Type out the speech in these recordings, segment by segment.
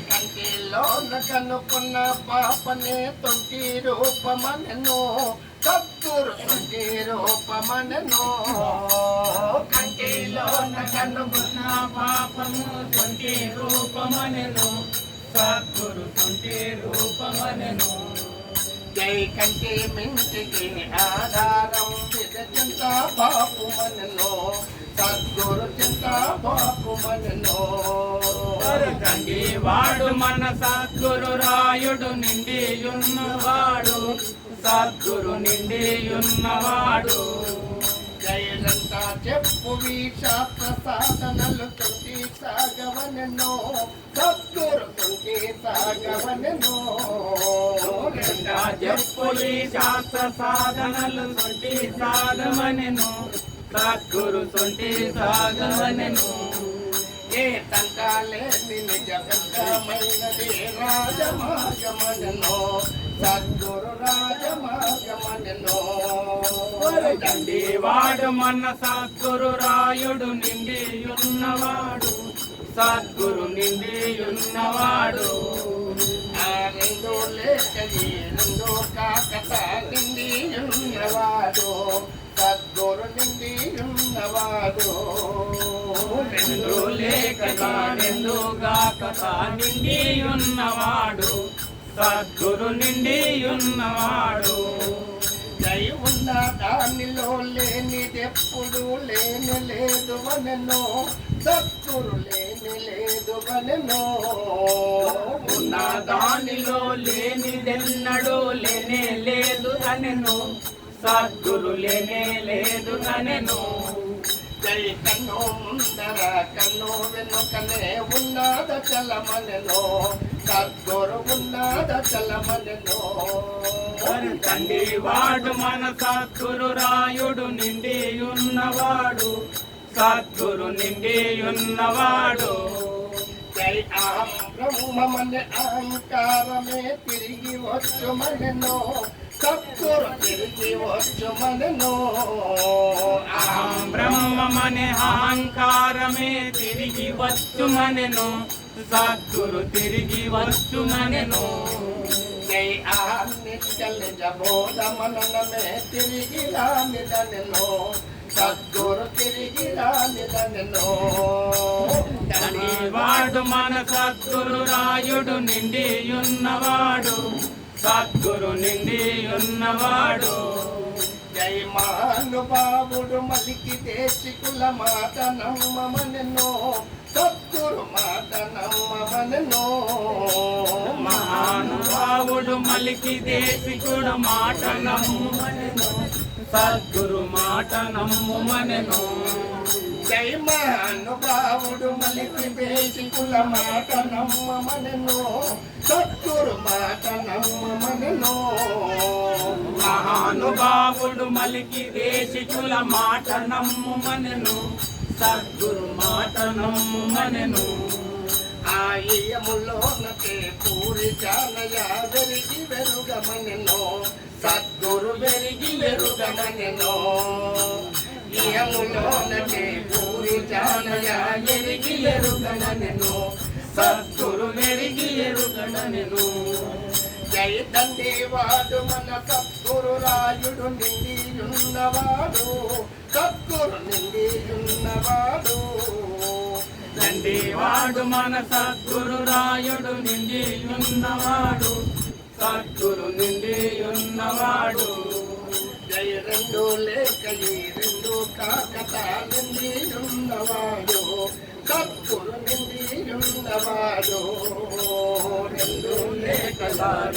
కంటిలో కనుకున్న పాపనే తొంటి రూపమనెను సద్గురు తొంటి రూపమనెను కంటిలో కనుకున్న పాపము తొంటి రూపమనెను సద్గురు తొంటి రూపమనెను జై కంటి మింటికి ఆధారం విదచింత బాపు మనను సద్గురు చింత బాపు మనను తండ్రి వాడు మన సద్గురు రాయుడు నిండి ఉన్నవాడు సద్గురు నిండి ఉన్నవాడు జయలంతా చెప్పు శాస్త్ర సాధనలు తొంటి సాగవనెను సద్గురు తొంటి సాగవనెను చెప్పు శాస్త్ర సాధనలు తొంటి సాగవనెను సద్గురు తొంటి సాగవనెను ఏ తంకాలేని నిజమైనది రాజమార్గమనెను సద్గురు రాజమార్గమనెను తండ్రి వాడు మన సద్గురు రాయుడు నిండి ఉన్నవాడు సద్గురు నిండి ఉన్నవాడు రెండు లేక రెండు కాకత నిండి ఉన్నవాడు సద్గురు నిండి ఉన్నవాడు రెండు లేక రెండు గాకత నిండి ఉన్నవాడు సద్గురు నిండి ఉన్నవాడు జై ఉన్న దానిలో లేనిదెప్పుడు లేని లేదు వనెను సద్గురు లేని లేదు వనెను ఉన్న దానిలో లేనిదెన్నడూ లేనే లేదు అనెను సద్గురు లేనే లేదు అనెను జై కన్ను ముందర కన్ను వెనుకనే ఉన్నద చలమనెను సద్గురు ఉన్నద చలమనెను తండ్రి వాడు మన సద్గురు రాయుడు నిండి ఉన్నవాడు సద్గురు నిండి ఉన్నవాడు జై అహం బ్రహ్మమనే అహంకారమే తిరిగి వచ్చు మనెను సద్గురు తిరిగి వచ్చు మనెను అహం బ్రహ్మమనే అహంకారమే తిరిగి వచ్చు మనెను సద్గురు తిరిగి వచ్చు మనెను జై అహం నిత్యల్ నిజబోధ మననమే తిరిగి రానిదనెను సద్గురు తిరిగి రానిదనెను తండ్రి వాడు మన సద్గురు రాయుడు నిండి ఉన్నవాడు సద్గురు నిండి ఉన్నవాడు జై మహానుభావుడు మలికి దేశికుల మాట నమ్మమనెను సద్గురు మాట నమ్మమనెను మహానుభావుడు మలికి దేశికుడు మాట నమ్ముమనెను సద్గురు మాట నమ్ముమనెను జై మహానుభావుడు మలికి దేశికుల మాట నమ్మమనెను సద్గురు మాట నమ్మమనెను మహానుభావుడు మలికి దేశికుల మాట నమ్ముమనెను సద్గురు మాట నమ్ముమనెను ఆయములోనకే పూరి జానయ వెరిగి వెరుగమనెను సద్గురు వెరిగి వెరుగమనెను ఇయములోనకే పూరి జానయ వెరిగి వెరుగమనెను సద్గురు వెరిగి ఎరుగమనెను జై తండ్రి వాడు మన సద్గురు రాయుడు నిండి ఉన్నవాడు సద్గురు నిండి ఉన్నవాడు తండ్రి వాడు మన సద్గురు రాయుడు నిండి ఉన్నవాడు సద్గురు నిండి ఉన్నవాడు జై రెండు లేక రెండు కాకత నిండి ఉన్నవాడు సద్గురు నిండి ఉన్నవాడు రెండు లేక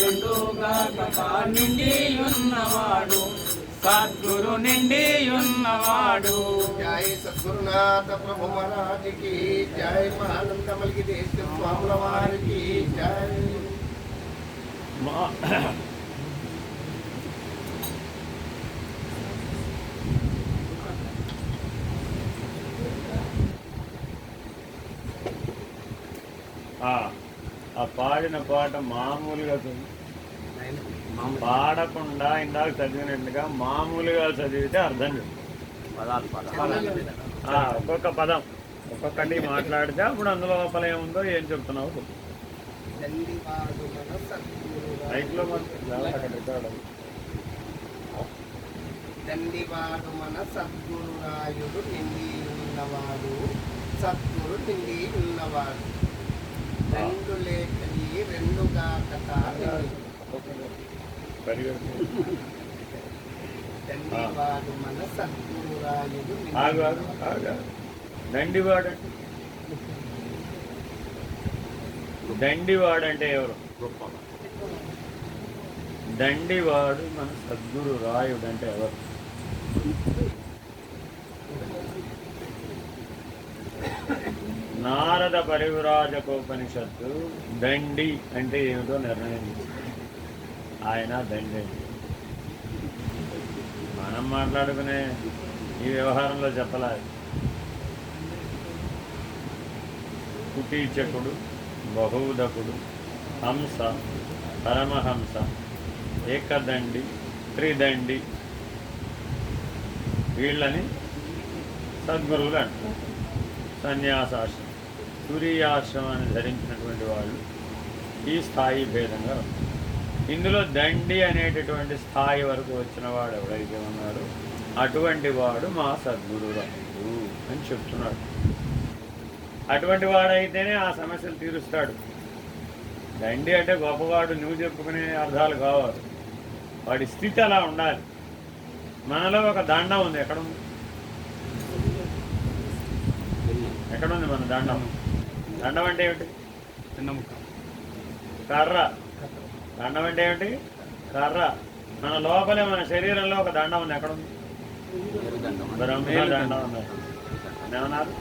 రెండు గాక నిండి ఉన్నవాడు సద్గురు నిండి ఉన్నవాడు జై సద్గురునాథ ప్రభు మహారాజుకి జై మహానందమలికి దేశ స్వాముల వారికి జై ఆ పాడిన పాట మామూలుగా పాడకుండా ఇందాక చదివినట్టుగా మామూలుగా చదివితే అర్థం ఒక్కొక్క పదం ఒక్కొక్కటి మాట్లాడితే అప్పుడు అందులో లోపల ఏముందో ఏం చెప్తున్నావు దండివాడు మన సద్గురురాయుడు మైక్లో మాత్రం అక్కడ రికార్డ్ అవ్వదు. దండివాడు మన సద్గురురాయుడు నిండి ఉన్నవాడు సద్గురు నిండి ఉన్నవాడు రెండు లేఖని రెండుగా కథ దండివాడు మన సద్గురురాయుడు ఆగు ఆగు ఆగు. దండివాడు అంటే దండివాడు అంటే ఎవరు? దండివాడు మన సద్గురు రాయుడు అంటే ఎవరు? నారద పరివ్రాజకోపనిషత్తు దండి అంటే ఏమిటో నిర్ణయించింది. ఆయన దండి. మనం మాట్లాడుకునే ఈ వ్యవహారంలో చెప్పలేదు. కుటీచకుడు, బహుదకుడు, హంస, పరమహంస, ఏకదండి, త్రిదండి, వీళ్ళని సద్గురువులు అంటారు. సన్యాసాశ్రమం, సూర్యాశ్రమాన్ని ధరించినటువంటి వాళ్ళు ఈ స్థాయి భేదంగా ఉంటారు. ఇందులో దండి అనేటటువంటి స్థాయి వరకు వచ్చిన వాడు ఎవడైతే ఉన్నాడో అటువంటి వాడు మా సద్గురు రాయుడు అని చెప్తున్నాడు. అటువంటి వాడైతేనే ఆ సమస్యలు తీరుస్తాడు. దండి అంటే గొప్పవాడు నువ్వు చెప్పుకునే అర్థాలు కావాలి. వాడి స్థితి అలా ఉండాలి. మనలో ఒక దండం ఉంది. ఎక్కడుంది? ఎక్కడుంది మన దండం? దండం అంటే ఏమిటి? కర్ర. దండం అంటే ఏమిటి? కర్ర. మన లోపలే మన శరీరంలో ఒక దండం ఉంది. ఎక్కడుంది? బ్రహ్మదండం ఉంది. ఏమన్నారు?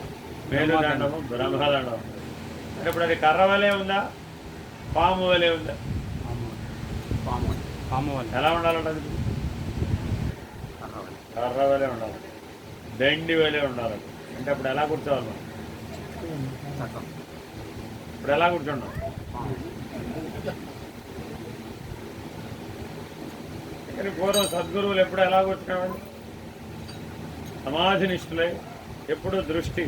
మేలుదండము, బ్రహ్మదండం. అంటే ఇప్పుడు అది కర్ర వలే ఉందా, పాము వలే ఉందా? ఎలా ఉండాలంటే అది కర్ర వలే ఉండాలి, దండి వలే ఉండాలి. అంటే అప్పుడు ఎలా కూర్చోవాలి మనం? ఇప్పుడు ఎలా కూర్చున్నాం? కానీ పూర్వం సద్గురువులు ఎప్పుడు ఎలా కూర్చున్నామండి? సమాధినిష్ఠులై ఎప్పుడు దృష్టి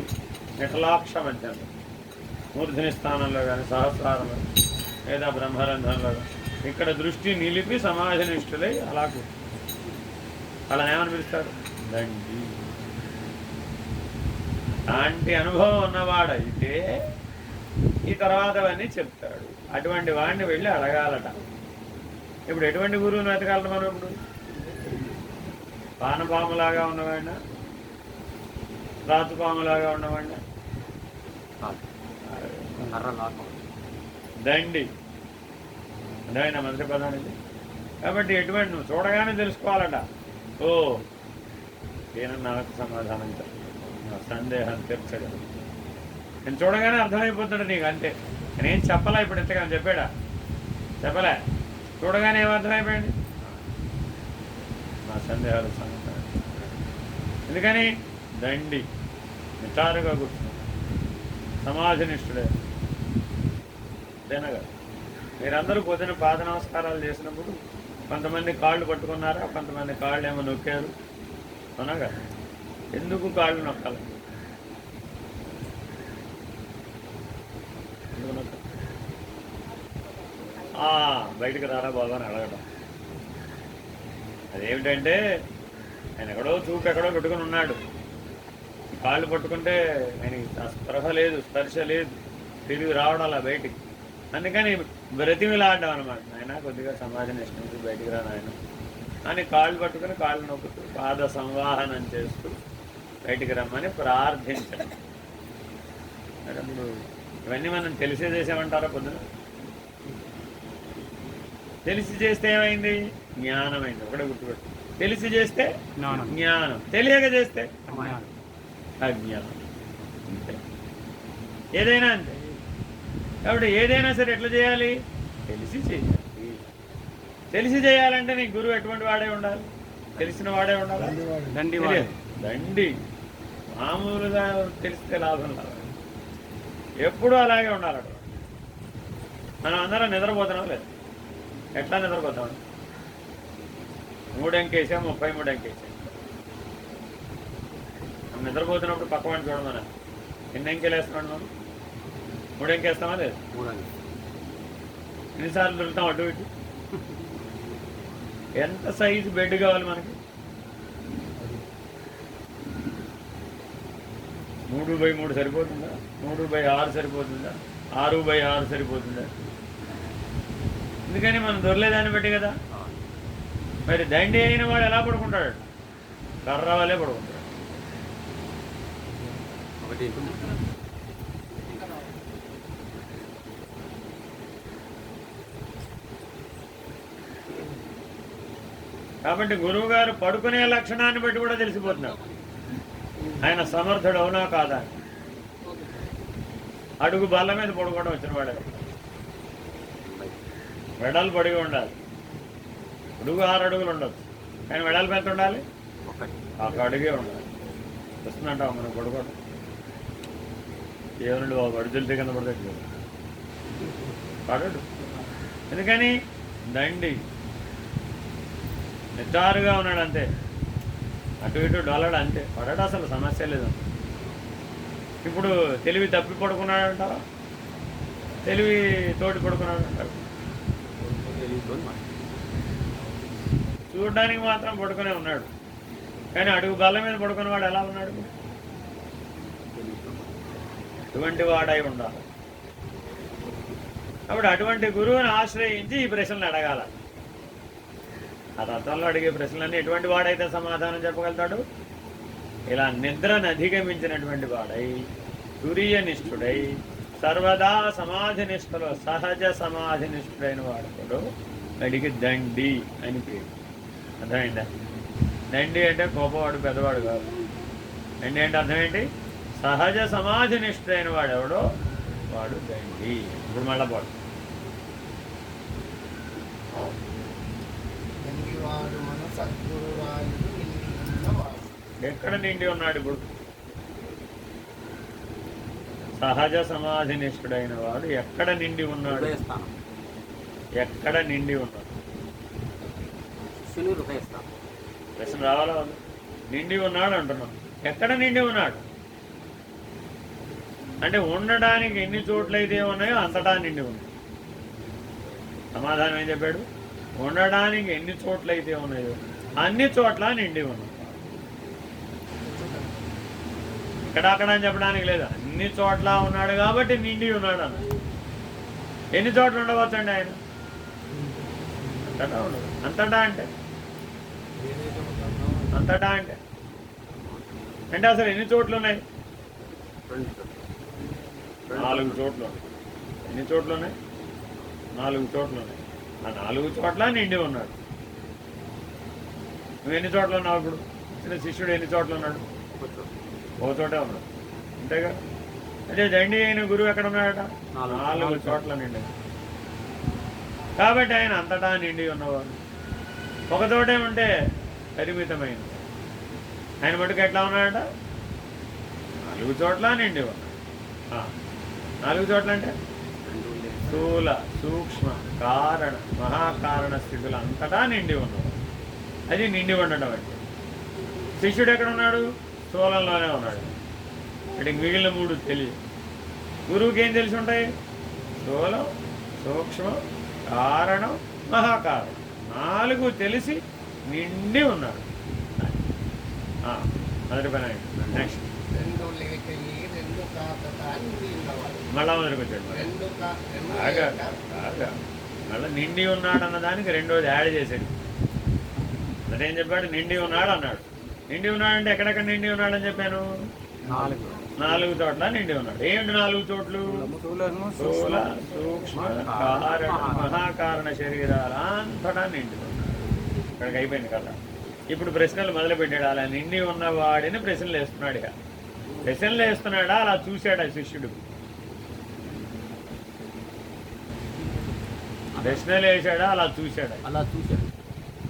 నిటలాక్ష మధ్యంలో, మూర్ధని స్థానంలో కానీ సహస్రారంలో లేదా బ్రహ్మరంధ్రంలో ఇక్కడ దృష్టి నిలిపి సమాధినిష్ఠులై అలా కూర్చు. అలా ఏమని పిలుస్తారు? దండి. అలాంటి అనుభవం ఉన్నవాడైతే ఈ తర్వాతవన్నీ చెప్తాడు. అటువంటి వాడిని వెళ్ళి అడగాలట. ఇప్పుడు ఎటువంటి గురువుని వెతకాలట మనం? ఇప్పుడు పానపాములాగా ఉన్నవాడినా, రాతుపాములాగా ఉన్నవాడినా? దండి అర్థమైన మంత్రి పదానికి. కాబట్టి ఎటువంటి నువ్వు చూడగానే తెలుసుకోవాలట. ఓ ఈయన నాకు సమాధానం చెప్పు, నా సందేహం తీర్చగలరు. నేను చూడగానే అర్థమైపోతాడు నీకు, అంతే. నేనేం చెప్పలా. ఇప్పుడు ఎంతగానో చెప్పాడా? చెప్పలే. చూడగానే ఏమర్థమైపోయింది? నా సందేహాలు సమాధానం. ఎందుకని? దండి నిటారుగా కూర్చున్నాడు, సమాధినిష్ఠుడే. అంతేనా కదా? మీరందరూ పొద్దున పాద నమస్కారాలు చేసినప్పుడు కొంతమంది కాళ్ళు పట్టుకున్నారా, కొంతమంది కాళ్ళు ఏమో నొక్కారు. అవునా కదా? ఎందుకు కాళ్ళు నొక్కాలి? ఎందుకు నొక్కాలి? బయటకు రారా బాబా అని అడగడం. అదేమిటంటే ఆయన ఎక్కడో చూపు ఎక్కడో పెట్టుకుని ఉన్నాడు. కాళ్ళు పట్టుకుంటే ఆయనకి స్పృహ లేదు, స్పర్శ లేదు, తెలివి రావడం అలా బయటికి. అందుకని బ్రతిమిలాడడం అనమాట. ఆయన కొద్దిగా సమాధిని ఇష్టం బయటికి రా నాయన అని కాళ్ళు పట్టుకుని కాళ్ళు నొక్కుతూ పాద సంవాహనం చేస్తూ బయటికి రమ్మని ప్రార్థించడం. అప్పుడు ఇవన్నీ మనం తెలిసే చేసామంటారా? పొద్దున తెలిసి చేస్తే ఏమైంది? జ్ఞానమైంది. ఒకటే గుర్తుపెట్టు. తెలిసి చేస్తే జ్ఞానం, తెలియక చేస్తే అజ్ఞానం. అంతే. ఏదైనా అంతే. కాబట్టి ఏదైనా సరే ఎట్లా చేయాలి? తెలిసి చేయాలి. తెలిసి చేయాలంటే నీ గురువు ఎటువంటి వాడే ఉండాలి? తెలిసిన వాడే ఉండాలి. దండి మామూలుగా తెలిస్తే లాభం లేదు. ఎప్పుడూ అలాగే ఉండాలట. మనం అందరం నిద్రపోతున్నాం లేదు? ఎట్లా నిద్రపోతాం? 3 అంకేసా 33 అంకేసా. మనం నిద్రపోతున్నప్పుడు పక్కవాడిని చూడమన్నా ఎన్ని అంకెలు వేస్తున్నాడు మనం? 3 అంకేస్తామా లేదు? ఎన్నిసార్లు దొరుకుతాం అటు ఇటు? ఎంత సైజు బెడ్ కావాలి మనకి? 3x3 సరిపోతుందా? 3x6 సరిపోతుందా? 6x6 సరిపోతుందా? ఎందుకని మనం దొరలేదాన్ని బట్టి కదా. మరి దండి అయిన వాడు ఎలా పడుకుంటాడు? కర్ర వల్లే పడుకుంటాడు. కాబట్టి గురువు గారు పడుకునే లక్షణాన్ని బట్టి కూడా తెలిసిపోతున్నారు ఆయన సమర్థుడు అవునా కాదా. అడుగు బల్ల మీద పడుకోవడం వచ్చిన వాడు వెడలు పడిగి ఉండాలి. అడుగు 6 అడుగులు ఉండొచ్చు, కానీ వెడల్పు ఎంత ఉండాలి? 1 అడుగే ఉండాలి. వస్తుందంటావు మనం పడుకోవడం. ఏమనండి బాబు అడుగులు కింద పడితే పడడు. ఎందుకని దండి నిద్దారుగా ఉన్నాడు అంతే, అటు ఇటు డొల్లడు అంతే, పడడు. అసలు సమస్య లేదు. ఇప్పుడు తెలివి తప్పి పడుకున్నాడంటావా? తెలివి తోటి పడుకున్నాడంటారు. చూడడానికి మాత్రం పడుకునే ఉన్నాడు, కానీ అడుగు బల్ల మీద పడుకున్నవాడు ఎలా ఉన్నాడు? అటువంటి వాడై ఉండాలి. కాబట్టి అటువంటి గురువుని ఆశ్రయించి ఈ ప్రశ్నలు అడగాల. ఆ తత్వంలో అడిగే ప్రశ్నలన్నీ ఎటువంటి వాడైతే సమాధానం చెప్పగలుగుతాడు? ఇలా నిద్రను అధిగమించినటువంటి వాడై, తురీయనిష్ఠుడై, సర్వదా సమాధి నిష్ఠలో సహజ సమాధి నిష్ఠుడైన వాడు అడిగి దండి అని పేరు. అర్థమైందా? దండి అంటే గొప్పవాడు, పెద్దవాడు కాదు. దండి అంటే అర్థం ఏంటి? సహజ సమాధి నిష్ఠుడైన వాడు ఎవడో వాడు దండి. ఇప్పుడు మళ్ళా పాడు. ఎక్కడ నిండి ఉన్నాడు ఇప్పుడు? సహజ సమాధి నిష్ఠుడైన వాడు ఎక్కడ నిండి ఉన్నాడు? ఎక్కడ నిండి ఉన్నాడు? ప్రశ్న రావాలా? నిండి ఉన్నాడు అంటున్నాం. ఎక్కడ నిండి ఉన్నాడు అంటే ఉండడానికి ఎన్ని చోట్లయితే ఉన్నాయో అంతటా నిండి ఉంది. సమాధానం ఏం చెప్పాడు? ఉండడానికి ఎన్ని చోట్లయితే ఉన్నాయో అన్ని చోట్ల నిండి ఉన్నాడు. ఇక్కడక్కడ అని చెప్పడానికి లేదు, అన్ని చోట్ల ఉన్నాడు కాబట్టి నిండి ఉన్నాడు అన్న. ఎన్ని చోట్ల ఉండవచ్చు అండి ఆయన? అంతటా ఉండదు. అంతటా అంటే అంటే అసలు ఎన్ని చోట్లు ఉన్నాయి? 4 చోట్లు ఉన్నాయి. ఎన్ని చోట్లు ఉన్నాయి? 4 చోట్లు ఉన్నాయి. ఆ 4 చోట్ల నిండి ఉన్నాడు. నువ్వు ఎన్ని చోట్ల ఉన్నావు? ఇప్పుడు చిన్న శిష్యుడు ఎన్ని చోట్ల ఉన్నాడు? ఓ చోటే ఉన్నాడు, అంతేగా. అదే దండి అయిన గురువు ఎక్కడ ఉన్నాడట? 4 చోట్ల నిండి. కాబట్టి ఆయన అంతటా నిండి ఉన్నవాడు. ఒక చోటే ఉంటే పరిమితమైన. ఆయన మటుకు ఎట్లా ఉన్నాడట? 4 చోట్ల నిండి ఉన్నాడు. 4 చోట్ల అంటే స్థూల, సూక్ష్మ, కారణ, మహాకారణ స్థితులు అంతటా నిండి ఉన్నాడు. అది నిండి ఉండడం అంటే. శిష్యుడు ఎక్కడ ఉన్నాడు? స్థూలంలోనే ఉన్నాడు. అంటే మిగిలిన 3 తెలియదు. గురువుకి ఏం తెలిసి ఉంటాయి? స్థూలం, సూక్ష్మం, కారణం, మహాకారణం 4 తెలిసి నిండి ఉన్నాడు. మొదటి పని. నెక్స్ట్ మళ్ళా మొదటికి వచ్చాడు. మళ్ళీ నిండి ఉన్నాడు అన్నదానికి రెండోది యాడ్ చేశాడు. అదేం చెప్పాడు? నిండి ఉన్నాడు అన్నాడు. నిండి ఉన్నాడంటే ఎక్కడెక్కడ నిండి ఉన్నాడని చెప్పాను? 4 చోట్ల నిండి ఉన్నాడు. ఏమిటి 4 చోట్లు? స్థూల, సూక్ష్మ, కారణ, మహాకారణ శరీరాలు అంతటా నిండి ఉన్నాడు. ఇక్కడికి అయిపోయింది కదా. ఇప్పుడు ప్రశ్నలు మొదలుపెట్టాడు. అలా నిండి ఉన్నవాడిని ప్రశ్నలు వేస్తున్నాడు. ఇక ప్రశ్నలు వేస్తున్నాడా? అలా చూశాడు ఆ శిష్యుడు. ప్రశ్నలు వేసాడా? అలా చూశాడు.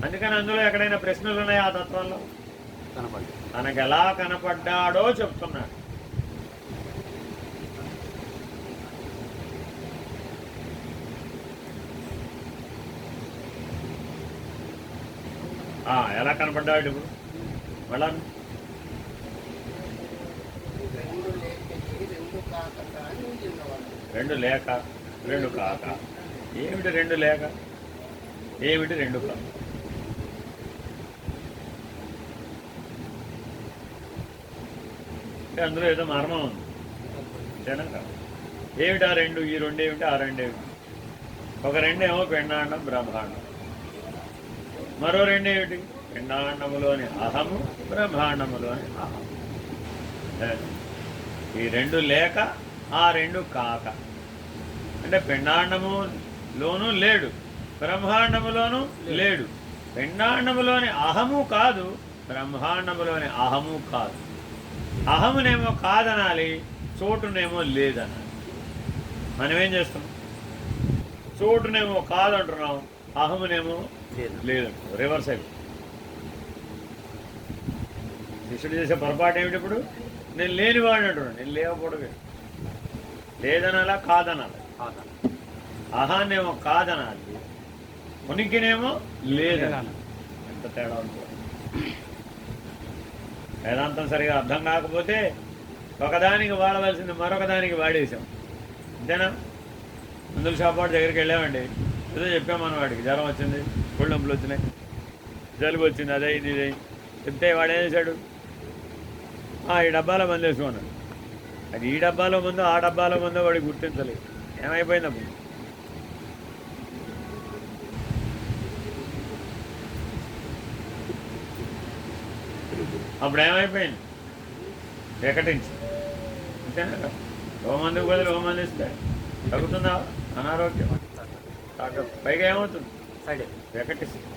అందుకని అందులో ఎక్కడైనా ప్రశ్నలు ఉన్నాయా? ఆ తత్వంలో తనకు ఎలా కనపడ్డాడో చెప్తున్నాడు. ఎలా కనపడ్డాడు ఇప్పుడు? మళ్ళా 2 లేక 2 కాక ఏమిటి రెండు లేక, ఏమిటి రెండు కాక? అంటే అందులో ఏదో మర్మం ఉంది. అంతేనా? ఏమిటి ఆ రెండు? ఈ రెండు ఏమిటి, ఆ రెండు ఏమిటి? ఒక రెండేమో పిండాండం బ్రహ్మాండం, మరో రెండేమిటి? పిండాండములోని అహము, బ్రహ్మాండములోని అహము. ఈ రెండు లేక, ఆ రెండు కాక. అంటే పిండాండములోనూ లేడు, బ్రహ్మాండములోనూ లేడు. పిండాండములోని అహము కాదు, బ్రహ్మాండములోని అహము కాదు. అహమునేమో కాదనాలి, చోటునేమో లేదనాలి. మనమేం చేస్తాం? చోటునేమో కాదంటున్నాం, అహమునేమో లేదంటున్నాం. రివర్స్ అయిపోయి శిష్యుడు చేసే పొరపాటు ఏమిటి? ఇప్పుడు నేను లేనివాడిని అంటున్నాను. నేను లేవకూడదు, లేదనాలా కాదనాలి. అహాన్నేమో కాదనాలి, ఉనికినేమో లేదనాలి. ఎంత తేడా ఉంటుంది. వేదాంతం సరిగా అర్థం కాకపోతే ఒకదానికి వాడవలసింది మరొకదానికి వాడేసాం. అంతేనా? మందుల షాప్ వాడి దగ్గరికి వెళ్ళామండి, ఏదో చెప్పాం మన వాడికి జ్వరం వచ్చింది, ఒళ్ళు నొప్పులు వచ్చినాయి, జలుబు వచ్చింది, అదే ఇది ఇదే చెప్తే వాడు ఏం చేశాడు? ఈ డబ్బాలో మందు వేసుకున్నాడు. అది ఈ డబ్బాలో ముందో ఆ డబ్బాలో ముందో వాడికి గుర్తించలేదు. ఏమైపోయింది అప్పుడు? అప్పుడు ఏమైపోయింది? వికటించి. అంతేనా? ఓ మందుకు బదులు ఓ మంది ఇస్తే తగ్గుతుందా అనారోగ్యం? పైగా ఏమవుతుంది? వికటిస్తుంది.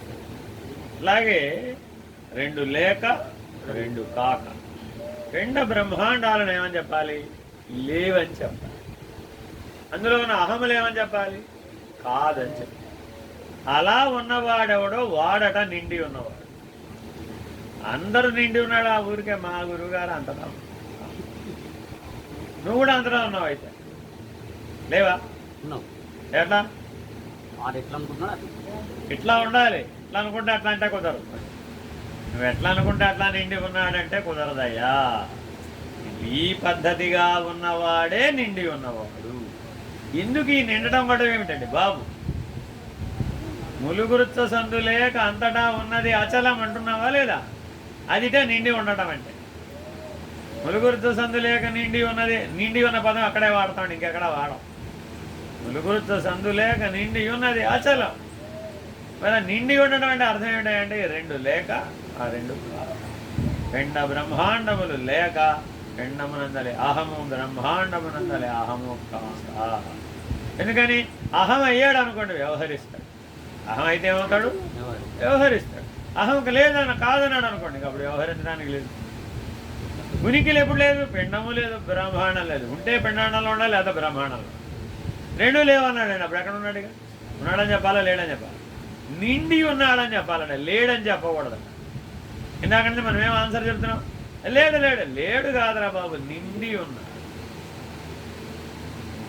అలాగే రెండు లేక, రెండు కాక. పిండ బ్రహ్మాండాలను ఏమని చెప్పాలి? లేవని చెప్పాలి. అందులో ఉన్న అహములు ఏమని చెప్పాలి? కాదని చెప్పాలి. అలా ఉన్నవాడెవడో వాడట నిండి ఉన్నవాడు. అందరూ నిండి ఉన్నాడు ఆ ఊరికే. మా గురువుగారు అంతటా, నువ్వు కూడా అంతటా ఉన్నావు. అయితే లేవా? ఎట్లా? ఇట్లా ఉండాలి. ఇట్లా అనుకుంటే అట్లా అంటే కుదరదు. నువ్వు ఎట్లా అనుకుంటే అట్లా నిండి ఉన్నాడంటే కుదరదయ్యా. ఈ పద్ధతిగా ఉన్నవాడే నిండి ఉన్నవాడు. ఎందుకు ఈ నిండటం కూడా ఏమిటండి బాబు? ములుగురుచ్చ సందు లేక అంతటా ఉన్నది అచలం అంటున్నావా లేదా? అదిటే నిండి ఉండటం అంటే. ములుగురుచ్చ సందు లేక నిండి ఉన్నది, నిండి ఉన్న పదం అక్కడే వాడతాం, ఇంకెక్కడ వాడం. ములుగురుచ్చ సందు లేక నిండి ఉన్నది అచలం. మరి నిండి ఉండడం అంటే అర్థం ఏమిటంటే రెండు లేక, ఆ రెండు పిండ బ్రహ్మాండములు లేక, పిండమునందలి అహము, బ్రహ్మాండమునందలి అహము కాక. ఎందుకని? అహం అయ్యాడు అనుకోండి వ్యవహరిస్తాడు. అహం అయితే ఏమవుతాడు? వ్యవహరిస్తాడు. అహంకు లేదన్న కాదన్నాడు అనుకోండి, అప్పుడు వ్యవహరించడానికి లేదు. ఉనికిలు ఎప్పుడు లేదు? పిండము లేదు, బ్రహ్మాండం లేదు. ఉంటే పిండాండంలో ఉండాలి, లేదా బ్రహ్మాండంలో. రెండు లేవన్నాడండి. అప్పుడు ఎక్కడ ఉన్నాడుగా? ఉన్నాడని చెప్పాలా, లేడని చెప్పాలి? నిండి ఉన్నాడని చెప్పాలండి, లేడని చెప్పకూడదు. ఇందాకంటే మనం ఏం ఆన్సర్ చెప్తున్నాం? లేడు లేడు లేడు కాదురా బాబు, నిండి ఉన్నాడు.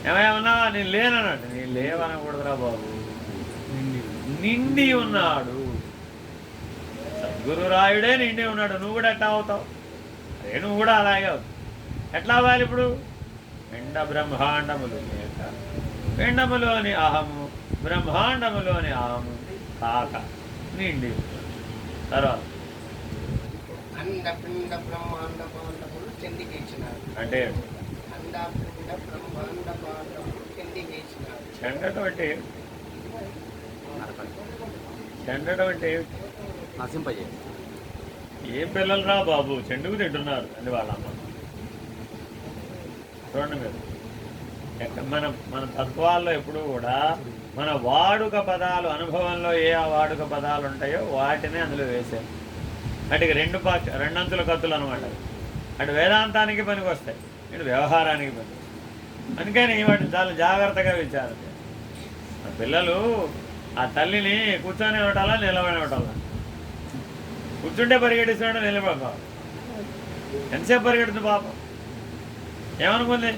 ఏమన్నా నేను లేనన్నట్టు, నేను లేవనకూడదురా బాబు, నిండి ఉన్నాడు. సద్గురురాయుడే నిండి ఉన్నాడు. నువ్వు కూడా ఎట్లా అవుతావు? అదే నువ్వు కూడా అలాగే అవుతావు. ఎట్లా అవ్వాలి ఇప్పుడు? పిండ బ్రహ్మాండములు లేక, పిండములోని అహము, బ్రహ్మాండములోని అహము కాక నిండి. తర్వాత అండపిండ బ్రహ్మాండ పాండములు చెందికేసినారు. అంటే అండపిండ బ్రహ్మాండ పాండములు చెందికేసినారు. చెండటం అంటే చెండటం అంటే నశింపజే. ఏం పిల్లలు రా బాబు, చెండుకు తింటున్నారు అని వాళ్ళ అమ్మ. చూడండి మీరు, మన మన తత్వాల్లో ఎప్పుడు కూడా మన వాడుక పదాలు, అనుభవంలో ఏ వాడుక పదాలు ఉంటాయో వాటినే అందులో వేసాం. వాటికి రెండంచుల కత్తులు అనమాట. అటు వేదాంతానికి పనికి వస్తాయి, ఇటు వ్యవహారానికి పనికి. అందుకని వాటిని చాలా జాగ్రత్తగా విచారం చేయాలి. పిల్లలు ఆ తల్లిని కూర్చొని ఇవ్వటాలా, నిలబడి ఇవ్వటాలా? కూర్చుంటే పరిగెట్టిస్తున్నాడు, నిలబడతావు. ఎంతసేపు పరిగెడుతుంది పాపం? ఏమనుకుంది?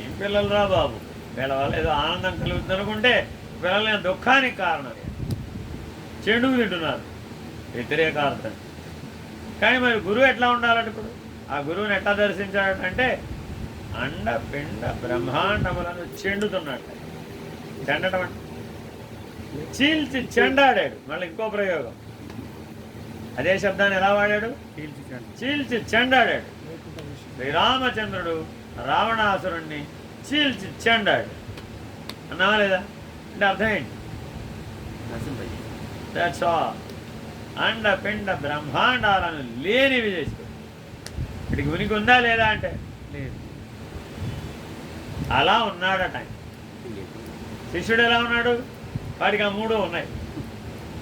ఏం పిల్లలు రా బాబు, వీళ్ళ వల్ల ఏదో ఆనందం కలుగుతుంది అనుకుంటే పిల్లల దుఃఖానికి కారణం. చెడుకు తింటున్నారు, వ్యతిరేకార్థం. కానీ మరి గురువు ఎట్లా ఉండాలంటే ఇప్పుడు ఆ గురువుని ఎట్లా దర్శించాడంటే అండ పిండ బ్రహ్మాండములను చెండుతున్నట్టు. చెండటం అంటే చీల్చి చెండాడాడు. మళ్ళీ ఇంకో ప్రయోగం, అదే శబ్దాన్ని ఎలా వాడాడు? చీల్చి చెండాడాడు. శ్రీరామచంద్రుడు రావణాసురుణ్ణి చీల్చి చెండాడు అన్నావా లేదా? అంటే అర్థం ఏంటి? That's all. అండపిండ బ్రహ్మాండాలను లేనివి చేసుకో. ఇక్కడికి ఉనికి ఉందా లేదా అంటే లేదు. అలా ఉన్నాడట ఆయన. శిష్యుడు ఎలా ఉన్నాడు? వాడికి ఆ మూడు ఉన్నాయి,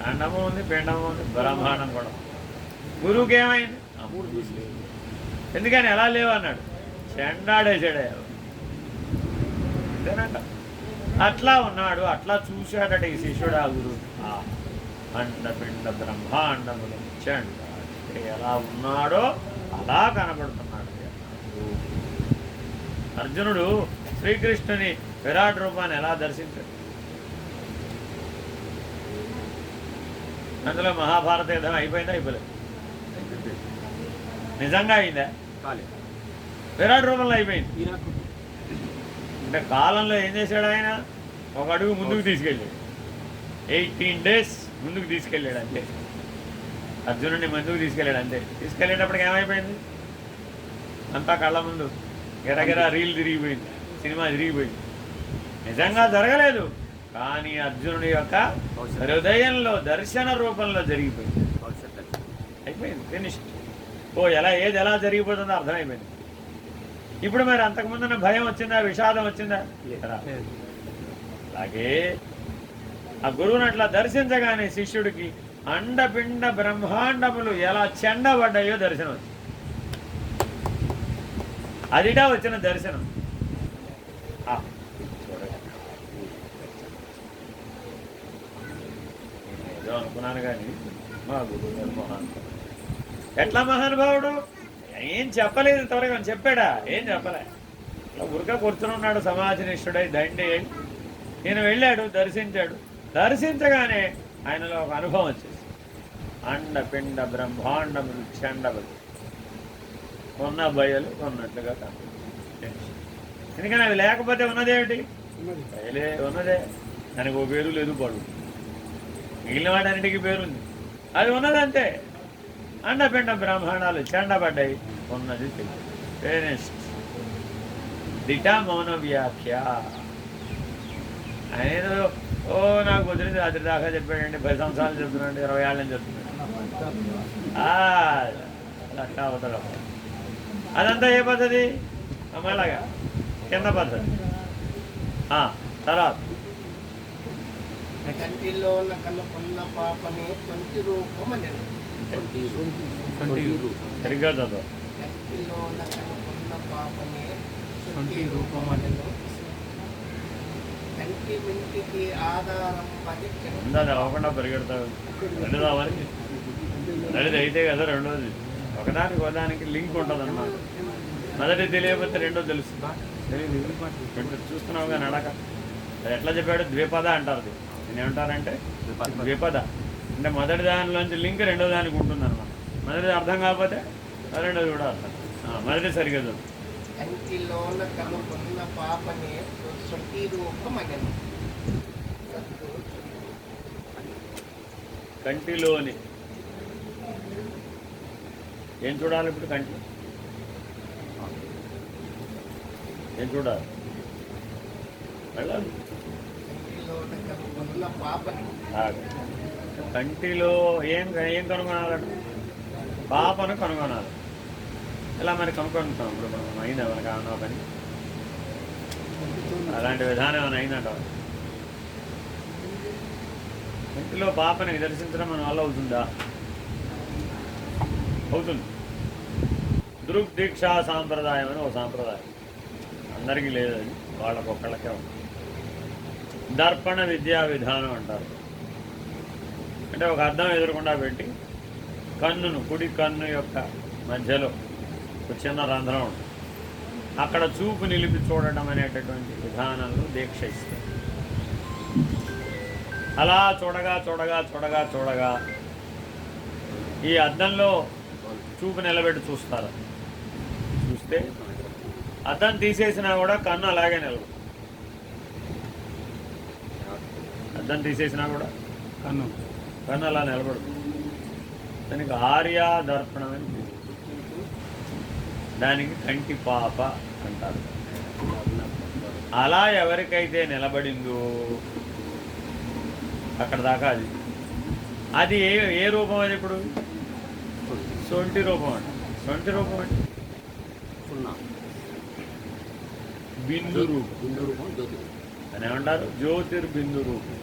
అండము ఉంది, పిండము ఉంది, బ్రహ్మాండం కూడా. గురువుకి ఏమైంది? ఆ మూడు చూసి ఎందుకని ఎలా లేవు అన్నాడు? చెండాడేసాడే అంతేనంట. అట్లా ఉన్నాడు, అట్లా చూశాడట ఈ శిష్యుడు ఆ గురువు. అండపిండ బ్రహ్మాండములు చెండాడు ఎలా ఉన్నాడో అలా కనబడుతున్నాడు. అర్జునుడు శ్రీకృష్ణుని విరాట్ రూపాన్ని ఎలా దర్శించాడు? అందులో మహాభారత యుద్ధం అయిపోయిందా? అయిపోలేదు. నిజంగా అయిందా? విరాట్ రూపంలో అయిపోయింది. అంటే కాలంలో ఏం చేశాడు ఆయన? ఒక అడుగు ముందుకు తీసుకెళ్ళాడు. 18 days ముందుకు తీసుకెళ్ళాడు అంతే. అర్జునుడిని ముందుకు తీసుకెళ్ళాడు అంతే. తీసుకెళ్ళేటప్పటికి ఏమైపోయింది? అంతా కళ్ళ ముందు గిరగిరా రీల్ తిరిగిపోయింది, సినిమా తిరిగిపోయింది. నిజంగా జరగలేదు, కానీ అర్జునుడి యొక్క హృదయంలో దర్శన రూపంలో జరిగిపోయింది. అయిపోయింది, ఫినిష్డ్. ఏది ఎలా జరిగిపోతుందో అర్థమైపోయింది. ఇప్పుడు మరి అంతకుముందున్న భయం వచ్చిందా? విషాదం వచ్చిందా? అలాగే ఆ గురువుని అట్లా దర్శించగానే శిష్యుడికి అండపిండ బ్రహ్మాండములు ఎలా చెండబడ్డాయో దర్శనం వచ్చింది. అదిటా వచ్చిన దర్శనం. ఏదో అనుకున్నాను కానీ మా గురువు మహానుభావుడు. ఎట్లా మహానుభావుడు? ఏం చెప్పలేదు ఇంతవరకు. చెప్పాడా? ఏం చెప్పలే. ఉరక కూర్చున్నాడు సమాజనిష్ఠుడై దండి. ఈయన వెళ్ళాడు, దర్శించాడు. దర్శించగానే ఆయనలో ఒక అనుభవం వచ్చేసి అండపిండ బ్రహ్మాండములు చెండబడి ఉన్న బయలు ఉన్నట్లుగా కనపడుతుంది. ఎందుకని అవి లేకపోతే ఉన్నదేమిటి? బయలే ఉన్నదే. దానికి ఓ పేరు లేదు, పడు. మిగిలిన వాటన్నిటికీ పేరుంది, అది ఉన్నదంతే. అండపిండ బ్రహ్మాండాలు చెండబడ్డాయి, ఉన్నది ఫినిష్డ్. దిటా మౌన వ్యాఖ్య. ఆయన నాకు కుదిరింది రాత్రి దాకా చెప్పాడండి, 10 సంవత్సరాలు చెప్తున్నాడు, 20 ఏళ్ళని చెప్తున్నాడు. అట్లా అవుతాడు. అదంతా ఏ పద్ధతి? అలాగా కింద పద్ధతి. తర్వాత కంటిలో కనుకున్న పాపని కొంటి రూపమనెను. సరిగ్గా చదువు. కంటిలో కనుకున్న పాపని కొంటి రూపమనెను. కంటి మింటికి ఆధారం ఉందా? అవ్వకుండా పరిగెడతావు. రెండోదా వరకు రెండోది అయితే కదా. రెండోది ఒకదానికి లింక్ ఉంటుంది అన్నమాట. మొదటి తెలియకపోతే రెండో తెలుసు. చూస్తున్నావు కానీ అడక. అది ఎట్లా చెప్పాడు? ద్విపద అంటారు. నేనేమంటారంటే ద్విపద అంటే మొదటి దానిలోంచి లింక్ రెండో దానికి ఉంటుంది అన్నమాట. మొదటిది అర్థం కాకపోతే రెండోది కూడా అర్థం. మొదటి సరిగ్గా చదువు. కంటిలోన కనుకున్న పాపని సొంటి రూపమనెను. కంటిలోని ఏం చూడాలి ఇప్పుడు? కంటి ఏం చూడాలి? వెళ్ళాలి. కంటిలో ఏం కనుగొనాలంట? పాపను కనుగొనాలి. ఎలా మరి కనుక్కుంటాం? ఇప్పుడు మనం అయిందా మనకు అన్న పని? అలాంటి విధానం ఏమైనా అయిందంట? కంటిలో పాపని దర్శించడం మన వల్ల అవుతుందా? అవుతుంది. దృగ్దీక్షా సాంప్రదాయం అని ఒక సాంప్రదాయం, అందరికీ లేదు, అది వాళ్ళకొక్కళ్ళకే ఉంది. దర్పణ విద్యా విధానం అంటారు. అంటే ఒక అద్దం ఎదురకుండా పెట్టి కన్నును, కుడి కన్ను యొక్క మధ్యలో ఒక చిన్న రంధ్రం ఉంటుంది, అక్కడ చూపు నిలిపి చూడటం అనేటటువంటి విధానంలో దీక్ష ఇస్తారు. అలా చూడగా చూడగా చూడగా చూడగా ఈ అద్దంలో చూపు నిలబెట్టి చూస్తారు. చూస్తే అద్దం తీసేసినా కూడా కన్ను అలాగే నిలబడు. అద్దం తీసేసినా కూడా కన్ను కన్ను అలా నిలబడు. దానికి ఆర్యాదర్పణం అని పేరు. దానికి కంటి పాప అంటారు. అలా ఎవరికైతే నిలబడిందో అక్కడ దాకా అది అది ఏ రూపం అది ఇప్పుడు సొంటి రూపం అంట. సొంటి రూపం అంటే బిందు రూపం అని ఏమంటారు, జ్యోతిర్బిందు రూపం.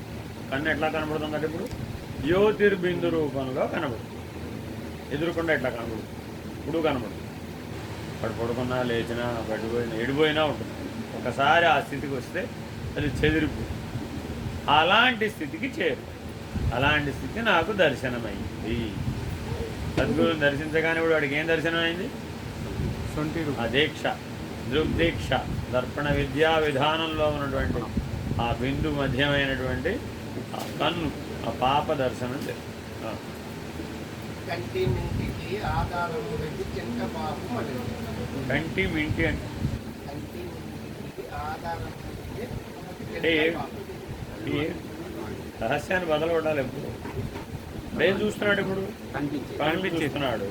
కన్ను ఎట్లా కనబడుతుందంటే ఇప్పుడు జ్యోతిర్బిందు రూపంలో కనబడుతుంది. ఎదురుకుండా ఎట్లా కనబడుతుంది, ఇప్పుడు కనబడుతుంది. వాడు పడుకున్నా లేచినా పడిపోయినా ఎడిపోయినా ఉంటుంది. ఒకసారి ఆ స్థితికి వస్తే అది చెదిరిపోతుంది. అలాంటి స్థితికి చేరు. అలాంటి స్థితి నాకు దర్శనమైంది. సద్గురుని దర్శించగానే వాడికి ఏం దర్శనం అయింది? సొంటి ఆ దీక్ష, దృగ్దీక్ష, దర్పణ విద్యా విధానంలో ఉన్నటువంటి ఆ బిందు మధ్యమైనటువంటి ఆ కన్ను, ఆ పాప దర్శనం జరిగింది. కంటి మింటికి ఆధారము రెడ్డి చింత పాపం అనేది. కంటి మింటి అంటే కంటి మింటికి ఆధారం అంటే ఈ రహస్యాన్ని బదలగొట్టాలి. ఎప్పుడు ఏం చూస్తున్నాడు? ఇప్పుడు కనిపించేస్తున్నాడు.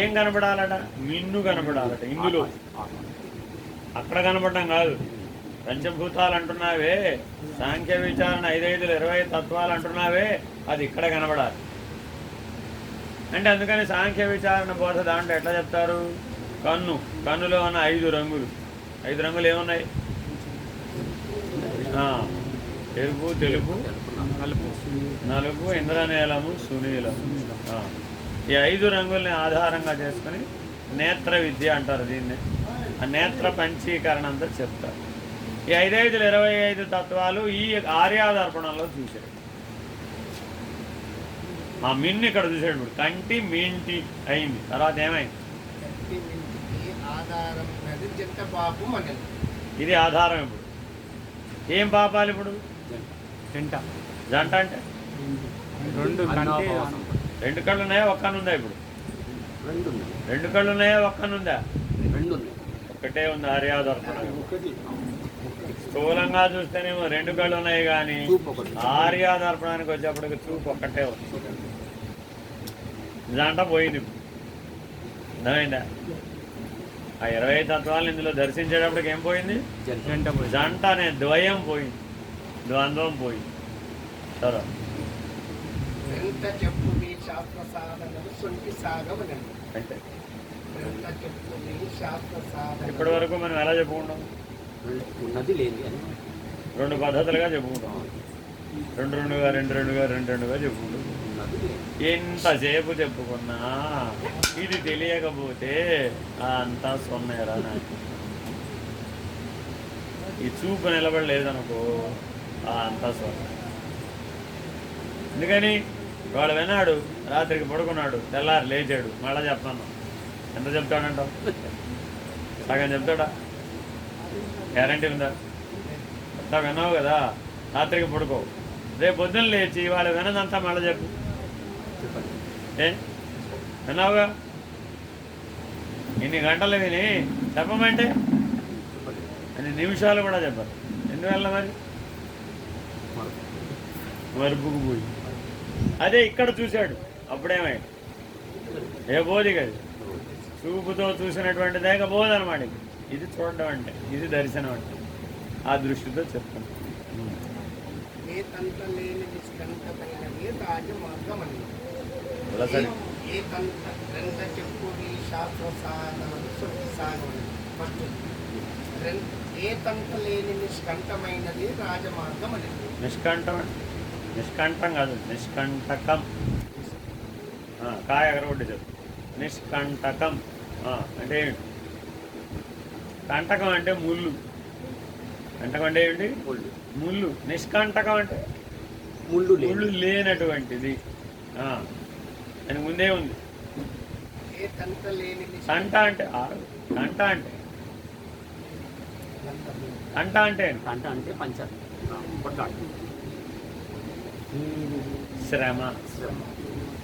ఏం కనపడాలట? మిన్ను కనపడాలట. ఇందులో అక్కడ కనపడటం కాదు. పంచభూతాలు అంటున్నావే, సాంఖ్య విచారణ 5 20 తత్వాలు అంటున్నావే, అది ఇక్కడ కనపడాలి. అంటే అందుకని సాంఖ్య విచారణ బోధ దాంట్లో ఎట్లా చెప్తారు? కన్నులో ఉన్న 5 రంగులు. 5 రంగులు ఏమున్నాయి? ఎరుపు, తెలుపు, నలుపు, ఇంద్రనీలము, సునీలము. ఈ 5 రంగుల్ని ఆధారంగా చేసుకుని నేత్ర విద్య అంటారు దీన్ని. ఆ నేత్ర పంచీకరణ అంతా చెప్తారు. ఈ 5 25 తత్వాలు ఈ ఆర్యాదర్పణంలో చూశాడు. ఆ మిన్ను ఇక్కడ చూసాడు. ఇప్పుడు కంటి మింటి అయింది. తర్వాత ఏమైంది? కంటి మింటికి ఆధారం అనేది చింత పాపం అనేది. ఇది ఆధారం. ఇప్పుడు ఏం పాపాలు? ఇప్పుడు జంట జంట అంటే 2 కంటి 2 కళ్ళు ఉన్నాయా? ఒక్క కన్ను ఉందా? ఇప్పుడు 2 కళ్ళు ఉన్నాయా? ఒక్క కన్ను ఉందా? ఒక్కటే ఉంది ఆర్యాదర్పణం. స్థూలంగా చూస్తేనేమో 2 కళ్ళు ఉన్నాయి, కానీ ఆర్యాదర్పణానికి వచ్చేప్పటికి చూపు ఒక్కటే ఉంది. జంట పోయింది. అర్థమైందా? ఆ 20 తత్వాలను ఇందులో దర్శించేటప్పటికి ఏం పోయింది? జంట అనే ద్వయం పోయింది, ద్వంద్వం పోయింది. సరే, ఎంత చెప్పు మీ శాస్త్ర సాధనలు సొంటి సాగమనండి. అంటే ఎంత చెప్పు మీ శాస్త్ర సాధన. ఇప్పటి వరకు మనం ఎలా చెప్పుకుంటాం? ఉన్నది లేని అని 2 పద్ధతులుగా చెప్పుకుంటాం. 2 2గా చెప్పుకుంటాం. ఉన్నది లేని ఎంతసేపు చెప్పుకున్నా ఇది తెలియకపోతే అంతా సొన్నేరా. ఈ చూపు నిలబడలేదనుకో అంతా సొన్న. ఎందుకని వాడు విన్నాడు, రాత్రికి పడుకున్నాడు, తెల్లారి లేచాడు, మళ్ళా చెప్తాను. ఎంత చెప్తాడంటావు? సగం చెప్తాడా? గ్యారంటీ ఉందా? అంతా విన్నావు కదా, రాత్రికి పడుకో, రేపు పొద్దున్న లేచి వాడు వినదంతా మళ్ళీ చెప్పు. ఏ విన్నావుగా? ఇన్ని గంటలు విని చెప్పమంటే అన్ని నిమిషాలు కూడా చెప్పారు. ఎందువల్ల మరి? మరుపుకు పోయి. అదే ఇక్కడ చూశాడు, అప్పుడేమై ఏ బోధి కదా, చూపుతో చూసినటువంటిదే బోధ అనమాట. ఇది చూడడం అంటే, ఇది దర్శనం అంటే. ఆ దృష్టితో చెప్తాను. ఏ తంత్ర లేని నిష్కంఠమైనది రాజమార్గం అని. ఏ తంత్ర గ్రంథ చెప్పు మీ శాస్త్ర సాధనలు సొంటి సాగమని. ఫస్ట్ ఏ తంత్ర లేని నిష్కంఠమైనది రాజమార్గం అని. నిష్కంఠం, నిష్కంఠం కాదు, నిష్కంఠకం. కాయ ఎగరగొట్టి చెప్పు. నిష్కంఠకం అంటే ఏమిటి? కంటకం అంటే ముళ్ళు. కంటకం అంటే ఏమిటి? ముళ్ళు. నిష్కంటకం అంటే ముళ్ళు లేనటువంటిది. దానికి ముందే ఉంది. ఏ తంత్ర లేని కంట అంటే కంట అంటే కంట అంటే కంట అంటే పంచాలి కొట్లాడు శ్రమ.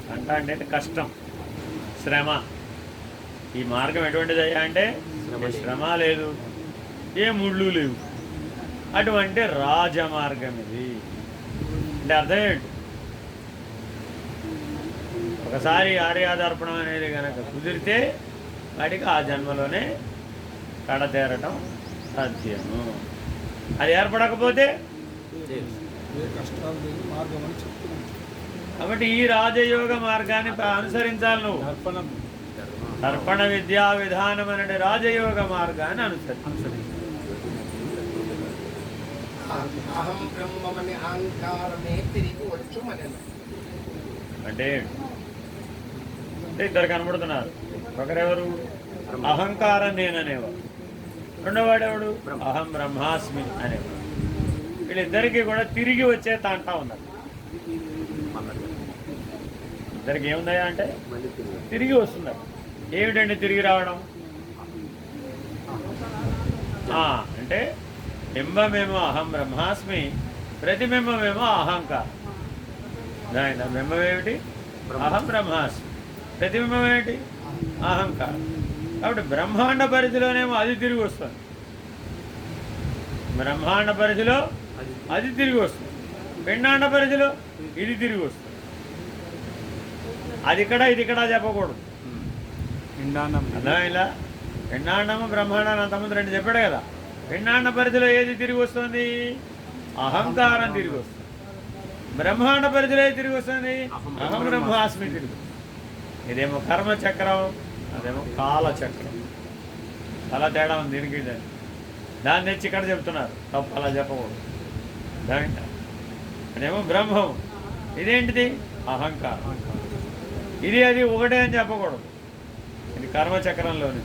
కంట అంటే కష్టం, శ్రమ. ఈ మార్గం ఎటువంటిది అయ్యా అంటే ఏ శ్రమ లేదు, ఏ ముళ్ళు లేవు, అటువంటి రాజమార్గం ఇది. అంటే అర్థం ఏంటి? ఒకసారి ఆర్యాదర్పణం అనేది కనుక కుదిరితే వాడికి ఆ జన్మలోనే కడతేరటం సాధ్యము. అది ఏర్పడకపోతే కాబట్టి ఈ రాజయోగ మార్గాన్ని అనుసరించాలి నువ్వు. తర్పణ విద్యా విధానం అనే రాజయోగ మార్గాన్ని అనుసరించాలి. అహం బ్రహ్మమని అహంకారమే తిరిగి వచ్చు మనను. అంటే ఇద్దరు కనబడుతున్నారు. ఒకరెవరు? అహంకారం నేననేవాడు. రెండోవాడెవడు? అహం బ్రహ్మాస్మి అనేవాడు. వీళ్ళిద్దరికీ కూడా తిరిగి వచ్చే తాంటా ఉన్నది. ఇద్దరికి ఏముందయా అంటే తిరిగి వస్తున్నారు. ఏమిటండి తిరిగి రావడం? అంటే బింబమేమో అహం బ్రహ్మాస్మి, ప్రతిబింబమేమో అహంకారం. బింబం ఏమిటి? అహం బ్రహ్మాస్మి. ప్రతిబింబం ఏమిటి? అహంకారం. కాబట్టి బ్రహ్మాండ పరిధిలోనేమో అది తిరిగి వస్తుంది. బ్రహ్మాండ పరిధిలో అది తిరిగి వస్తుంది. పిండాండ పరిధిలో ఇది తిరిగి వస్తుంది. అది ఇక్కడ ఇది ఇక్కడ చెప్పకూడదు. అలా ఇలా పిండాండము బ్రహ్మాండాన్ని అంతకుముందు రెండు చెప్పాడు కదా. పిండాండ పరిధిలో ఏది తిరిగి వస్తుంది? అహంకారం తిరిగి వస్తుంది. బ్రహ్మాండ పరిధిలో ఏది తిరిగి వస్తుంది? అహం బ్రహ్మాస్మి తిరిగి వస్తుంది. ఇదేమో కర్మచక్రం, అదేమో కాలచక్రం. అలా తేడా ఉంది దీనికి. దాన్ని తెచ్చి ఇక్కడ చెప్తున్నారు. తప్పు అలా చెప్పకూడదు. దాంట్ అదేమో బ్రహ్మం, ఇదేంటిది? అహంకారం. ఇది అది ఒకటే అని చెప్పకూడదు. ఇది కర్మచక్రంలోని.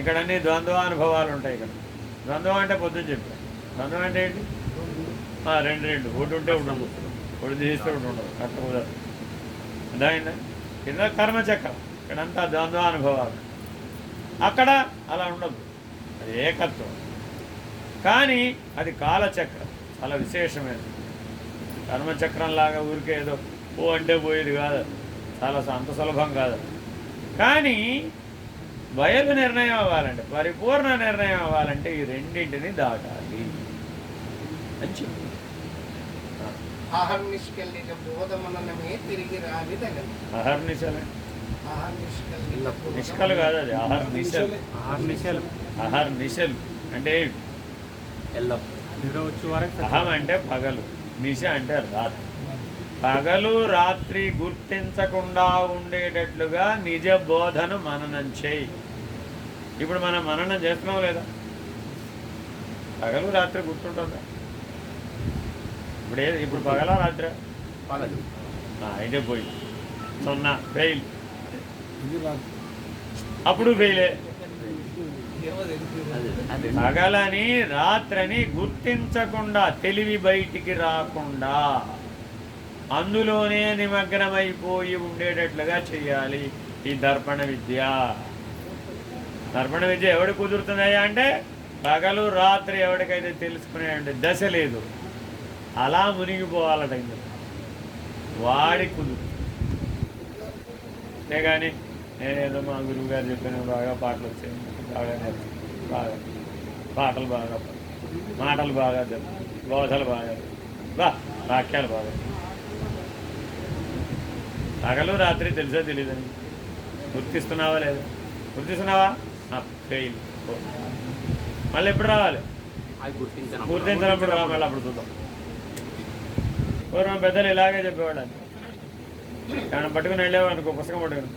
ఇక్కడ అన్ని ద్వంద్వానుభవాలు ఉంటాయి. ఇక్కడ ద్వంద్వం అంటే పొద్దున్న చెప్పాను. ద్వంద్వం అంటే ఏంటి? రెండు ఒకటి ఉంటే ఒకటి ఉండదు, ఒకటి తీస్తే ఒకటి ఉండదు. అట్ట కుదరదు. అర్థమైందా? కింద కర్మచక్రం, ఇక్కడంతా ద్వంద్వానుభవాలు. అక్కడ అలా ఉండదు, అది ఏకత్వం. కానీ అది కాలచక్రం, చాలా విశేషమైనది. కర్మచక్రంలాగా ఊరికే ఏదో ఓ అంటే పోయేది కాదు, చాలా అంత సులభం కాదు. కానీ బయలు నిర్ణయం అవ్వాలంటే, పరిపూర్ణ నిర్ణయం అవ్వాలంటే ఈ రెండింటిని దాటాలి అని చెప్పి అహర్నిష్కల్లిక బోధమనమే తిరిగి రానిదగదు. అహర్నిశలు నిష్కలు కాదు, అది అహర్నిశలు. అహర్నిశలు అంటే అహం అంటే పగలు, నిశ అంటే రాత్రి. పగలు రాత్రి గుర్తించకుండా ఉండేటట్లుగా నిజ బోధను మననం చేయి. ఇప్పుడు మనం మననం చేస్తున్నాం లేదా? పగలు రాత్రి గుర్తుంటుందా? ఇప్పుడు పగలా రాత్రి? అయితే పోయి 0 ఫెయిల్. అప్పుడు ఫెయిలే. పగలని రాత్రని గుర్తించకుండా, తెలివి బయటికి రాకుండా అందులోనే నిమగ్నమైపోయి ఉండేటట్లుగా చెయ్యాలి ఈ దర్పణ విద్య. దర్పణ విద్య ఎవడు కుదురుతున్నాయా అంటే పగలు రాత్రి ఎవరికైతే తెలుసుకునే దశ లేదు, అలా మునిగిపోవాలట ఇందులో, వాడి కుదురు. అంతేగాని నేనేదో మా గురువు గారు చెప్పిన బాగా పాటలు వచ్చాయి, బాగా బాగా పాటలు బాగా, మాటలు బాగా, బోధలు బాగా, వాక్యాలు బాగా. పగలు రాత్రి తెలుసా తెలీదని గుర్తిస్తున్నావా లేదా? గుర్తిస్తున్నావా? ఫెయిల్. మళ్ళీ ఎప్పుడు రావాలి? గుర్తించినప్పుడు రా, మళ్ళీ అప్పుడు చూద్దాం. పూర్వం పెద్దలు ఇలాగే చెప్పేవాడు. అని ఏమైనా పట్టుకుని వెళ్ళేవాడు అనుకో, పుస్తకం పట్టుకుని,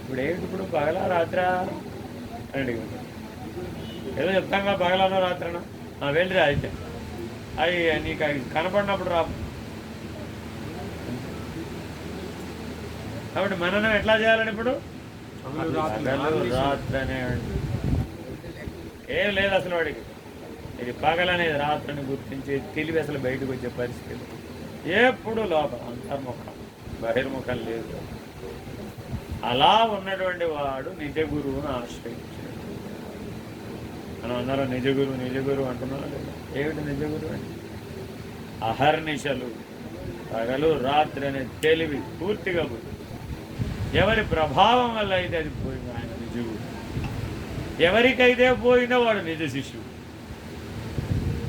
ఇప్పుడు ఏంటి ఇప్పుడు పగలా రాత్రా అని అడిగి, ఏదో చెప్తాం కదా పగలానో రాత్రనో, వెళ్ళిరా అయితే అవి నీకు అవి కనపడినప్పుడు రా. కాబట్టి మననం ఎట్లా చేయాలని ఇప్పుడు? రాత్రి అనేవాడు ఏం లేదు అసలు వాడికి. ఇది పగలనేది రాత్రిని గుర్తించి తెలివి అసలు బయటకు వచ్చే పరిస్థితి ఎప్పుడు లోపల అంతర్ముఖం, బహిర్ముఖం లేదు. అలా ఉన్నటువంటి వాడు నిజ గురువును ఆశ్రయించాడు. మనం అందరం నిజ గురువు అంటున్నాం లేదా? ఏమిటి నిజ గురువు అంటే? అహర్నిశలు, పగలు రాత్రి అనే తెలివి పూర్తిగా పోయింది. ఎవరి ప్రభావం వల్ల అయితే అది పోయింది ఆయన నిజ గురువు. ఎవరికైతే పోయిందో వాడు నిజ శిష్యుడు.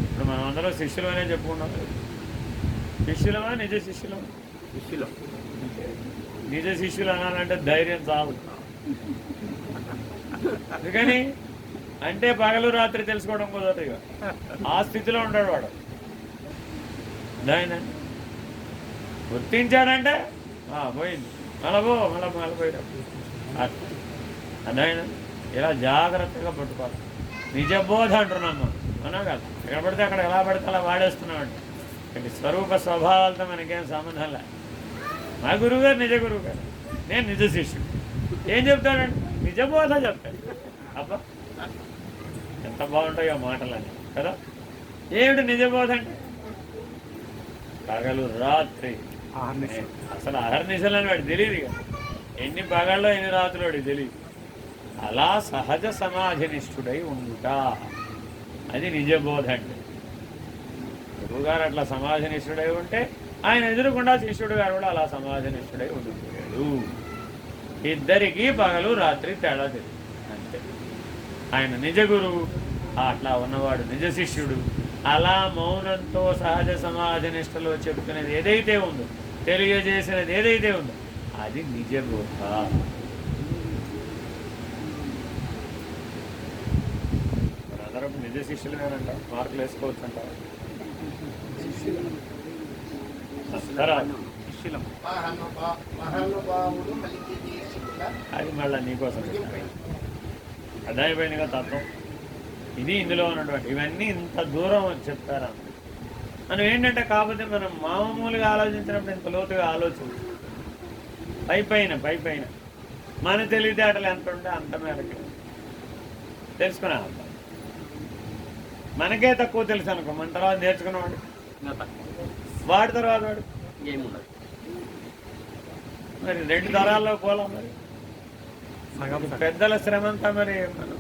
ఇప్పుడు మనం అందరం శిష్యులు అనే చెప్పుకున్నాం. శిష్యులమా నిజ శిష్యులమా? శిష్యులు. నిజ శిష్యులు అనాలంటే ధైర్యం చాలు. అందుకని అంటే పగలు రాత్రి తెలుసుకోవడం కుదరదు. ఇక ఆ స్థితిలో ఉంటాడు వాడు. దాని గుర్తించాడంటే పోయింది, మళ్ళీ పోయేటప్పుడు అదైనా ఇలా జాగ్రత్తగా పట్టుకోవాలి. నిజబోధ అంటున్నాం మనం, అన్నా కదా. ఎక్కడ పడితే అక్కడ ఎలా పడితే అలా వాడేస్తున్నామండి. ఇక్కడ స్వరూప స్వభావాలతో మనకేం సంబంధం లేదు. మా గురువు గారు నిజ గురువు గారు, నేను నిజ శిష్యుడు. ఏం చెప్తాడండి? నిజబోధ చెప్తాడు. అబ్బా ఎంత బాగుంటాయో మాటలని కదా. ఏమిటి నిజబోధ అంటే? పగలు రాత్రి అసలు అహర్నిశలని వాడు తెలియదు. ఇక ఎన్ని పగల్లో ఎన్ని రాత్రులు వాడికి తెలియదు. అలా సహజ సమాధినిష్ఠుడై ఉండుట, అది నిజబోధ అంటే. గురువుగారు అట్లా సమాధినిష్ఠుడై ఉంటే ఆయన ఎదురుకుండా శిష్యుడు గారు కూడా అలా సమాధినిష్ఠుడై ఉండిపోయాడు. ఇద్దరికీ పగలు రాత్రి తేడా తెలియదు అంతే. ఆయన నిజ గురువు, అట్లా ఉన్నవాడు నిజ శిష్యుడు. అలా మౌనంతో సహజ సమాధినిష్టలో చెప్తున్నది ఏదైతే ఉందో, తెలియజేసినది ఏదైతే ఉందో, అది నిజబోధ. మనందరం నిజ శిష్యులేనంట, మార్కులు వేసుకోవచ్చు అంట. శిష్యులం మహానుభావులు పలికితే శిష్యుల అది మళ్ళీ నీకోసం అదాయిపోయినగా తత్వం. ఇది ఇందులో ఉన్నటువంటి ఇవన్నీ ఇంత దూరం చెప్తారా మనం ఏంటంటే. కాకపోతే మనం మామూలుగా ఆలోచించినప్పుడు ఇంత లోతుగా ఆలోచించు. పైపైన మన తెలివితేటలు ఎంత ఉంటే అంత మేరకు తెలుసుకున్నా. మనకే తక్కువ తెలుసు అనుకో, మన తర్వాత నేర్చుకున్నవాడు వాడి తర్వాత వాడు ఏముండదు. మరి 2 తరాల్లో పోలాం. మరి పెద్దల శ్రమ అంతా మరి మనం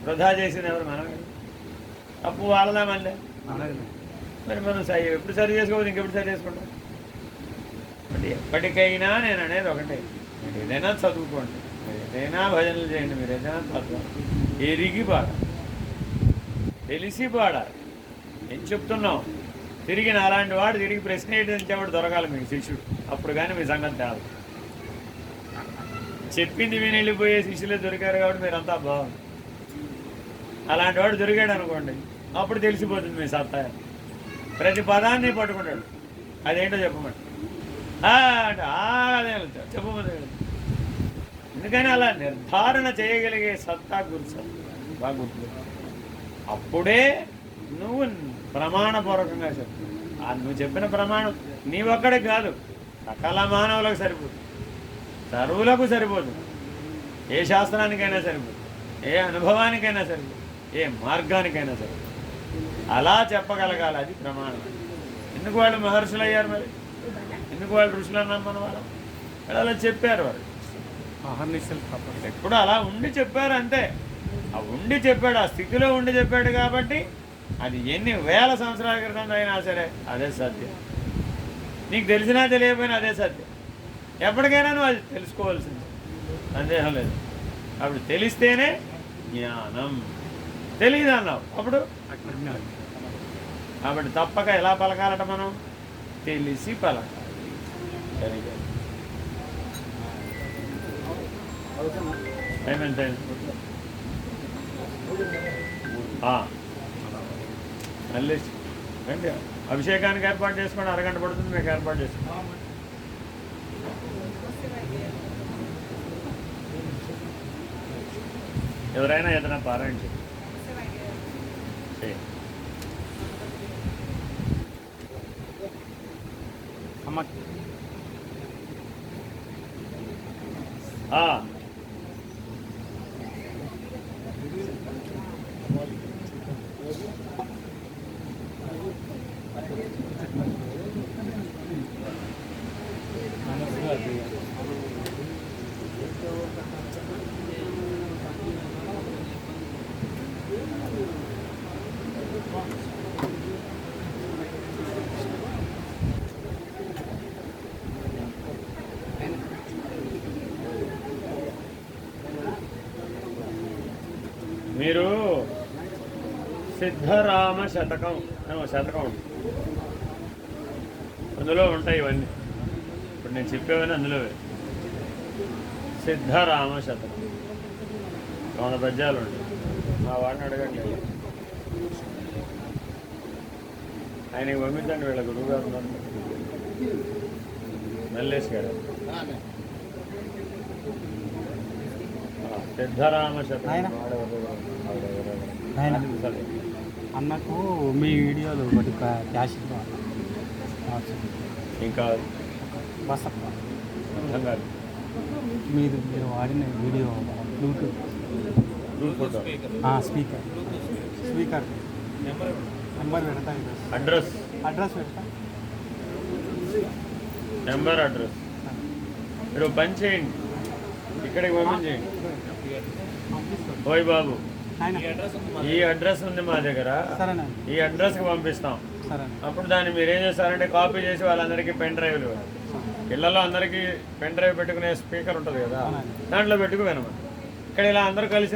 వృధా చేసింది ఎవరు? మనం. తప్పు వాళ్ళదా మళ్ళీ. మరి మనం ఎప్పుడు సరి చేసుకోవద్దు, ఇంకెప్పుడు సరి చేసుకుంటాం. అంటే ఎప్పటికైనా నేను అనేది ఒకటే, మీరు ఏదైనా చదువుకోండి, మీరు ఏదైనా భజనలు చేయండి, మీరు ఏదైనా తత్వం ఎరిగి పాడాలి, తెలిసి పాడాలి. ఏం చెప్తున్నాం? తిరిగి అలాంటి వాడు తిరిగి ప్రశ్న ఏంటంటే దొరకాలి మీకు శిష్యుడు. అప్పుడు కానీ మీ సంగతి తేవాలి. చెప్పింది విని వెళ్ళిపోయే శిష్యులే దొరికారు కాబట్టి మీరంతా బాగుంది. అలాంటి వాడు దొరికాడు అనుకోండి, అప్పుడు తెలిసిపోతుంది మీ సత్తా. ప్రతి పదాన్ని పట్టుకుంటాడు. అదేంటో చెప్పమండి అంటే అదే చెప్పమంది. ఎందుకని అలా నిర్ధారణ చేయగలిగే సత్తా గురు బాగా గుర్తు. అప్పుడే నువ్వు ప్రమాణపూర్వకంగా చెప్పు. నువ్వు చెప్పిన ప్రమాణం నీ ఒక్కడికి కాదు, సకల మానవులకు సరిపోదు, సర్వులకు సరిపోదు, ఏ శాస్త్రానికైనా సరిపోదు, ఏ అనుభవానికైనా సరిపోదు, ఏ మార్గానికైనా సరిపోదు. అలా చెప్పగలగాలి, అది ప్రమాణం. ఎందుకు వాళ్ళు మహర్షులు అయ్యారు? మరి ఎందుకు వాళ్ళు ఋషులు అన్నాం మన వాళ్ళు? అలా చెప్పారు వాళ్ళు. ఎప్పుడు అలా ఉండి చెప్పారు అంతే. ఆ ఉండి చెప్పాడు, ఆ స్థితిలో ఉండి చెప్పాడు కాబట్టి అది ఎన్ని వేల సంవత్సరాల క్రితం అయినా సరే అదే సత్యం. నీకు తెలిసినా తెలియకపోయినా అదే సత్యం. ఎప్పటికైనా నువ్వు అది తెలుసుకోవాల్సింది, సందేహం లేదు. అప్పుడు తెలిస్తేనే జ్ఞానం. తెలియదు అన్నావు అప్పుడు అజ్ఞానం. కాబట్టి తప్పక ఎలా పలకాలట? మనం తెలిసి పలకాలి. సరిగా ఏమంటే మళ్ళీ రండి, అభిషేకానికి ఏర్పాటు చేసుకోండి. అరగంట పడుతుంది, మీకు ఏర్పాటు చేసుకోండి. ఎవరైనా ఏదైనా పారాయణ చేయండి. మీరు సిద్ధరామ శతకం అందులో ఉంటాయి ఇవన్నీ. ఇప్పుడు నేను చెప్పేవన్నీ అందులోవే. సిద్ధరామ శతకం 100 పద్యాలు ఉంటాయి. మా వాడిని అడగండి, ఆయనకి పంపించండి. వీళ్ళ గురువు గారు ఉన్నారు, మల్లేష్ గారు. సిద్ధరామ శతకం అన్నకు మీ వీడియోలు ఒకటి క్యాష్ ఇంకా బస్ అర్థం కాదు. మీరు వాడిన video Bluetooth photo, speaker number పెడతా, అడ్రస్ పెడతా. నెంబర్, అడ్రస్ మీరు పని చేయండి, ఇక్కడికి పంపించేయండి. ఓయ్ బాబు, ఈ అడ్రస్ ఉంది మా దగ్గర, ఈ అడ్రస్కి పంపిస్తాం. అప్పుడు దాన్ని మీరు ఏం చేస్తారంటే కాపీ చేసి వాళ్ళందరికీ పెన్ డ్రైవ్లు, ఇళ్లలో అందరికీ పెన్ డ్రైవ్ పెట్టుకునే స్పీకర్ ఉంటుంది కదా, దాంట్లో పెట్టుకు వినమని. ఇక్కడ ఇలా అందరూ కలిసి